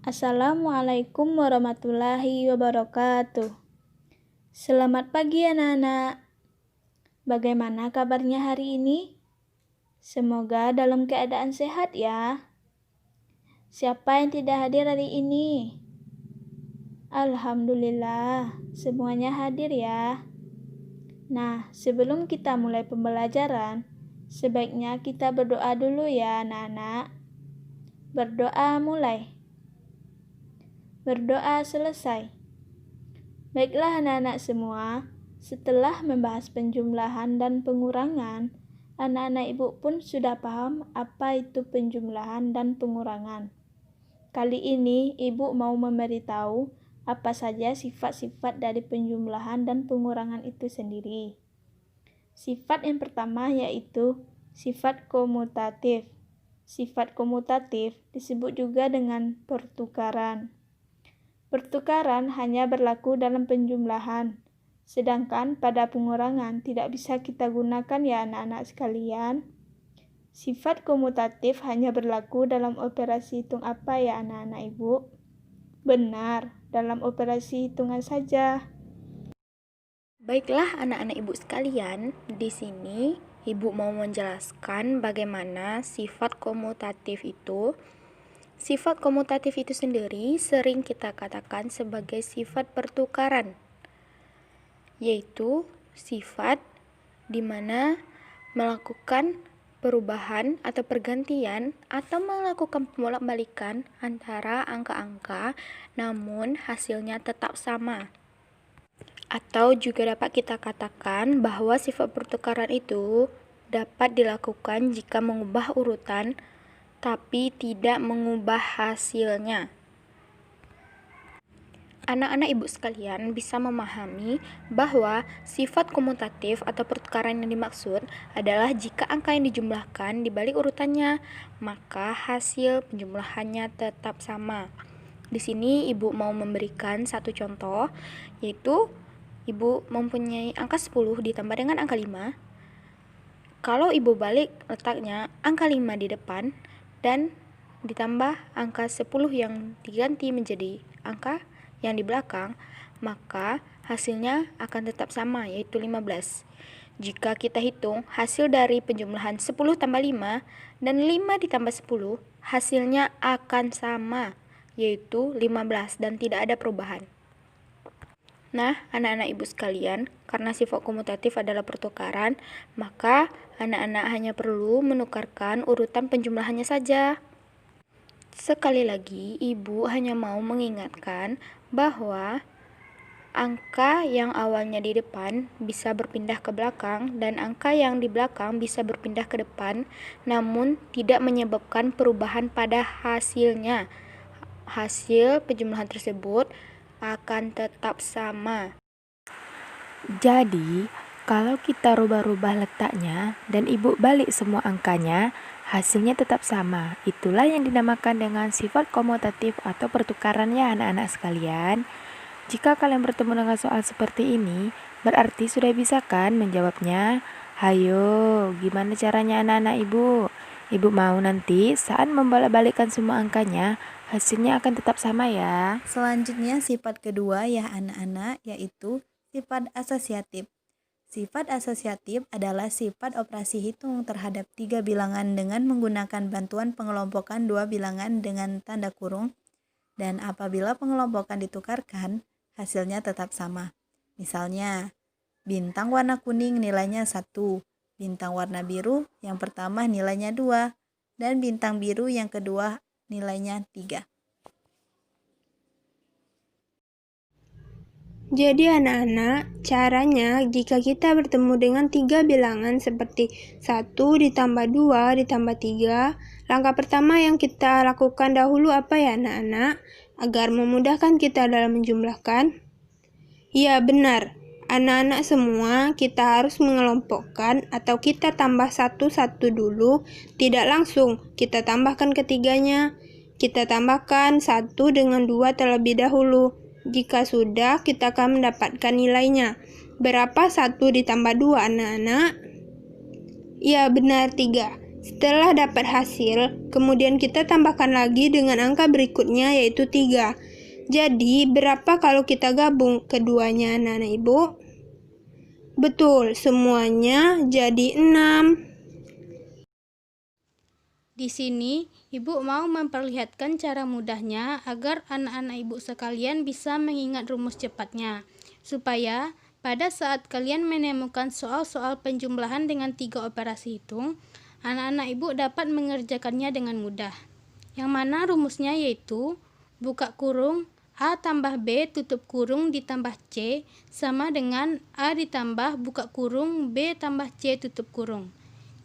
Assalamualaikum warahmatullahi wabarakatuh. Selamat pagi anak-anak. Bagaimana kabarnya hari ini? Semoga dalam keadaan sehat ya. Siapa yang tidak hadir hari ini? Alhamdulillah, semuanya hadir ya. Nah, sebelum kita mulai pembelajaran, sebaiknya kita berdoa dulu ya anak-anak. Berdoa mulai. Berdoa selesai. Baiklah anak-anak semua, setelah membahas penjumlahan dan pengurangan, anak-anak ibu pun sudah paham apa itu penjumlahan dan pengurangan. Kali ini ibu mau memberitahu apa saja sifat-sifat dari penjumlahan dan pengurangan itu sendiri. Sifat yang pertama yaitu sifat komutatif. Sifat komutatif disebut juga dengan pertukaran. Pertukaran hanya berlaku dalam penjumlahan, sedangkan pada pengurangan tidak bisa kita gunakan ya anak-anak sekalian. Sifat komutatif hanya berlaku dalam operasi hitung apa ya anak-anak ibu? Benar, dalam operasi hitungan saja. Baiklah anak-anak ibu sekalian, di sini ibu mau menjelaskan bagaimana sifat komutatif itu. Sifat komutatif itu sendiri sering kita katakan sebagai sifat pertukaran, yaitu sifat di mana melakukan perubahan atau pergantian atau melakukan pembolak-balikan antara angka-angka namun hasilnya tetap sama. Atau juga dapat kita katakan bahwa sifat pertukaran itu dapat dilakukan jika mengubah urutan tapi tidak mengubah hasilnya. Anak-anak ibu sekalian bisa memahami bahwa sifat komutatif atau pertukaran yang dimaksud adalah jika angka yang dijumlahkan dibalik urutannya, maka hasil penjumlahannya tetap sama. Di sini ibu mau memberikan satu contoh, yaitu ibu mempunyai angka 10 ditambah dengan angka 5. Kalau ibu balik letaknya angka 5 di depan dan ditambah angka 10 yang diganti menjadi angka yang di belakang, maka hasilnya akan tetap sama, yaitu 15. Jika kita hitung hasil dari penjumlahan 10 tambah 5 dan 5 ditambah 10, hasilnya akan sama, yaitu 15 dan tidak ada perubahan. Nah, anak-anak ibu sekalian, karena sifat komutatif adalah pertukaran, maka anak-anak hanya perlu menukarkan urutan penjumlahannya saja. Sekali lagi, ibu hanya mau mengingatkan bahwa angka yang awalnya di depan bisa berpindah ke belakang dan angka yang di belakang bisa berpindah ke depan, namun tidak menyebabkan perubahan pada hasilnya. Hasil penjumlahan tersebut akan tetap sama. Jadi, kalau kita rubah-rubah letaknya dan ibu balik semua angkanya, hasilnya tetap sama. Itulah yang dinamakan dengan sifat komutatif atau pertukaran ya anak-anak sekalian. Jika kalian bertemu dengan soal seperti ini, berarti sudah bisa kan menjawabnya? Hayo, gimana caranya anak-anak ibu? Ibu mau nanti saat membolak-balikkan semua angkanya, hasilnya akan tetap sama ya. Selanjutnya sifat kedua ya anak-anak, yaitu sifat asosiatif. Sifat asosiatif adalah sifat operasi hitung terhadap 3 bilangan dengan menggunakan bantuan pengelompokan 2 bilangan dengan tanda kurung, dan apabila pengelompokan ditukarkan, hasilnya tetap sama. Misalnya, bintang warna kuning nilainya 1, bintang warna biru yang pertama nilainya 2, dan bintang biru yang kedua nilainya 3. Jadi anak-anak, caranya jika kita bertemu dengan 3 bilangan seperti 1 ditambah 2 ditambah 3, langkah pertama yang kita lakukan dahulu apa ya anak-anak? Agar memudahkan kita dalam menjumlahkan. Ya benar, anak-anak semua kita harus mengelompokkan atau kita tambah satu-satu dulu, tidak langsung kita tambahkan ketiganya. Kita tambahkan 1 dengan 2 terlebih dahulu. Jika sudah, kita akan mendapatkan nilainya. Berapa 1 ditambah 2 anak-anak? Ya benar 3. Setelah dapat hasil, kemudian kita tambahkan lagi dengan angka berikutnya yaitu 3. Jadi, berapa kalau kita gabung keduanya anak-anak ibu? Betul, semuanya jadi 6. Di sini, Ibu mau memperlihatkan cara mudahnya agar anak-anak Ibu sekalian bisa mengingat rumus cepatnya, supaya pada saat kalian menemukan soal-soal penjumlahan dengan 3 operasi hitung, anak-anak Ibu dapat mengerjakannya dengan mudah. Yang mana rumusnya yaitu buka kurung A tambah B tutup kurung ditambah C sama dengan A ditambah buka kurung B tambah C tutup kurung.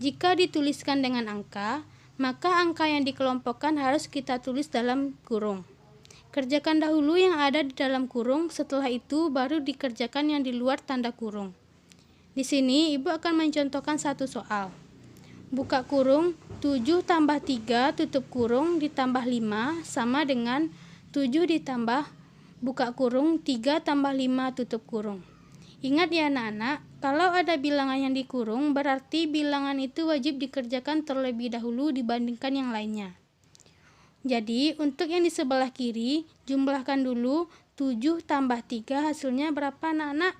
Jika dituliskan dengan angka, maka angka yang dikelompokkan harus kita tulis dalam kurung. Kerjakan dahulu yang ada di dalam kurung, setelah itu baru dikerjakan yang di luar tanda kurung. Di sini Ibu akan mencontohkan satu soal. Buka kurung 7 tambah 3 tutup kurung ditambah 5 sama dengan 7 ditambah buka kurung 3 tambah 5 tutup kurung. Ingat ya anak-anak, kalau ada bilangan yang dikurung berarti bilangan itu wajib dikerjakan terlebih dahulu dibandingkan yang lainnya. Jadi untuk yang di sebelah kiri, jumlahkan dulu 7 tambah 3 hasilnya berapa anak-anak?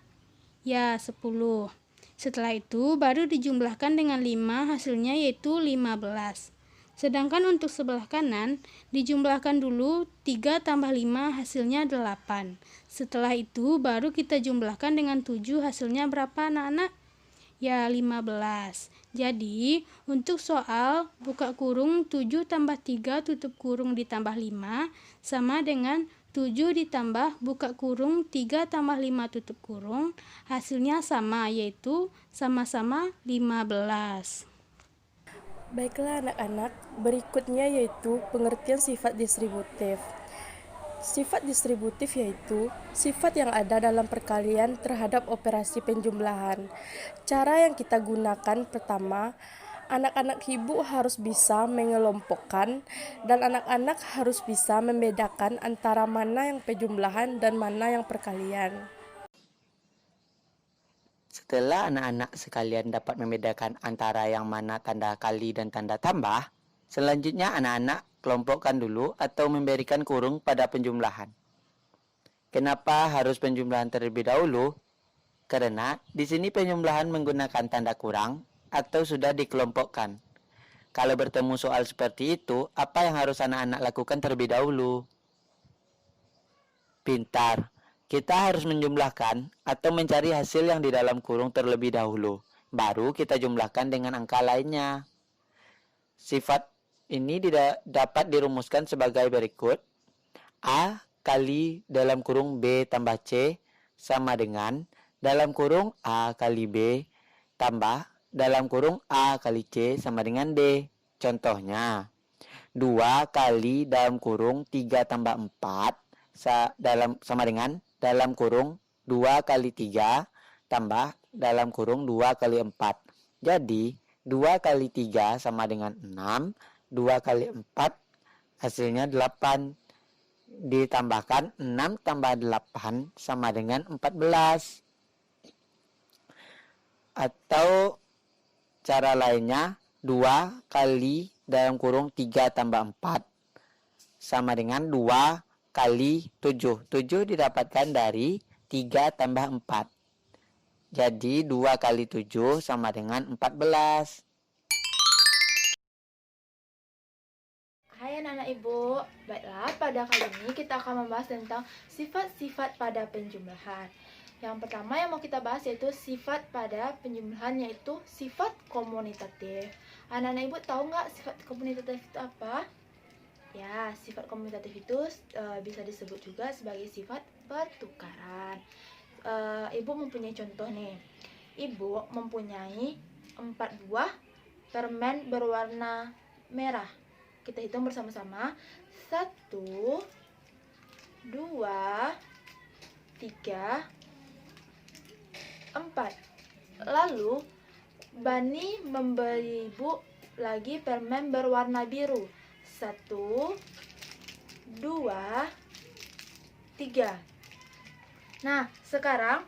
Ya 10. Setelah itu baru dijumlahkan dengan 5 hasilnya yaitu 15. Sedangkan untuk sebelah kanan, dijumlahkan dulu 3 tambah 5 hasilnya 8. Setelah itu baru kita jumlahkan dengan 7 hasilnya berapa anak-anak? Ya 15. Jadi untuk soal buka kurung 7 tambah 3 tutup kurung ditambah 5 sama dengan 7 ditambah buka kurung 3 tambah 5 tutup kurung, hasilnya sama yaitu sama-sama 15. Baiklah anak-anak, berikutnya yaitu pengertian sifat distributif. Sifat distributif yaitu sifat yang ada dalam perkalian terhadap operasi penjumlahan. Cara yang kita gunakan pertama, anak-anak ibu harus bisa mengelompokkan dan anak-anak harus bisa membedakan antara mana yang penjumlahan dan mana yang perkalian. Setelah anak-anak sekalian dapat membedakan antara yang mana tanda kali dan tanda tambah, selanjutnya anak-anak kelompokkan dulu atau memberikan kurung pada penjumlahan. Kenapa harus penjumlahan terlebih dahulu? Karena di sini penjumlahan menggunakan tanda kurang atau sudah dikelompokkan. Kalau bertemu soal seperti itu, apa yang harus anak-anak lakukan terlebih dahulu? Pintar. Kita harus menjumlahkan atau mencari hasil yang di dalam kurung terlebih dahulu. Baru kita jumlahkan dengan angka lainnya. Sifat ini dapat dirumuskan sebagai berikut. A kali dalam kurung B tambah C sama dengan dalam kurung A kali B tambah dalam kurung A kali C sama dengan D. Contohnya, 2 kali dalam kurung 3 tambah 4 sama dengan dalam kurung 2 kali 3 tambah dalam kurung 2 kali 4. Jadi 2 kali 3 sama dengan 6, 2 kali 4 hasilnya 8. Ditambahkan 6 tambah 8 sama dengan 14. Atau cara lainnya 2 kali dalam kurung 3 tambah 4 sama dengan 2 kali 7. 7 didapatkan dari 3 tambah 4. Jadi 2 kali 7 sama dengan 14. Hai anak-anak ibu, baiklah pada kali ini kita akan membahas tentang sifat-sifat pada penjumlahan. Yang pertama yang mau kita bahas yaitu sifat pada penjumlahan yaitu sifat komunitatif. Anak-anak ibu tahu nggak sifat komunitatif itu apa? Ya, sifat komunitatif itu bisa disebut juga sebagai sifat pertukaran. Ibu mempunyai contoh nih. Ibu mempunyai 4 buah permen berwarna merah. Kita hitung bersama-sama. 1, 2, 3, 4. Lalu Bani memberi ibu lagi permen berwarna biru. 1, 2, 3. Nah, sekarang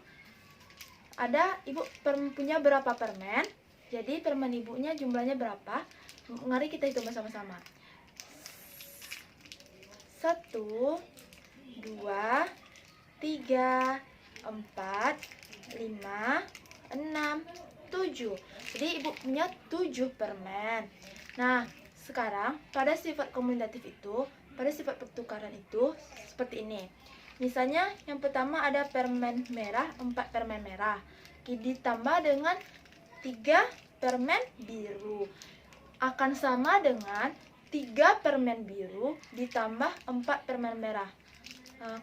ada ibu punya berapa permen? Jadi permen ibunya jumlahnya berapa? Mari kita hitung bersama-sama. 1, 2, 3, 4, 5, 6, 7. Jadi ibu punya 7 permen. Nah, sekarang pada sifat komutatif itu, pada sifat pertukaran itu seperti ini. Misalnya yang pertama ada permen merah, 4 permen merah ditambah dengan 3 permen biru akan sama dengan 3 permen biru ditambah 4 permen merah.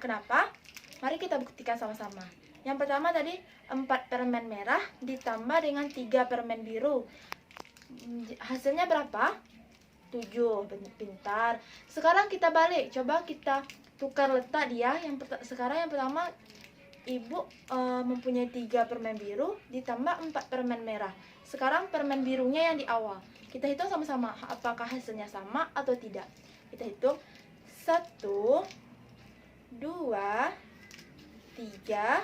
Kenapa? Mari kita buktikan sama-sama. Yang pertama tadi 4 permen merah ditambah dengan 3 permen biru. Hasilnya berapa? 7. Pintar. Sekarang kita balik. Coba kita tukar letak dia. Sekarang yang pertama ibu mempunyai 3 permen biru ditambah 4 permen merah. Sekarang permen birunya yang di awal. Kita hitung sama-sama apakah hasilnya sama atau tidak. Kita hitung 1, 2, 3,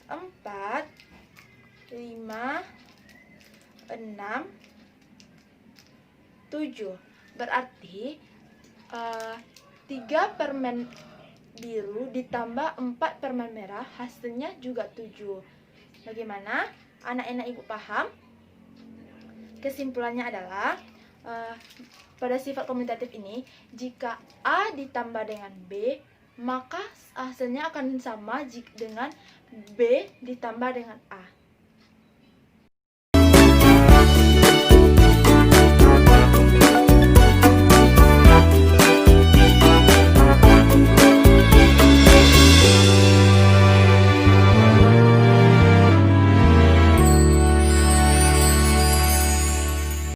4, 5, 6, 7. Berarti 3 permen biru ditambah 4 permen merah hasilnya juga 7. Bagaimana? Anak-anak ibu paham? Kesimpulannya adalah pada sifat komutatif ini, jika A ditambah dengan B, maka hasilnya akan sama dengan B ditambah dengan A.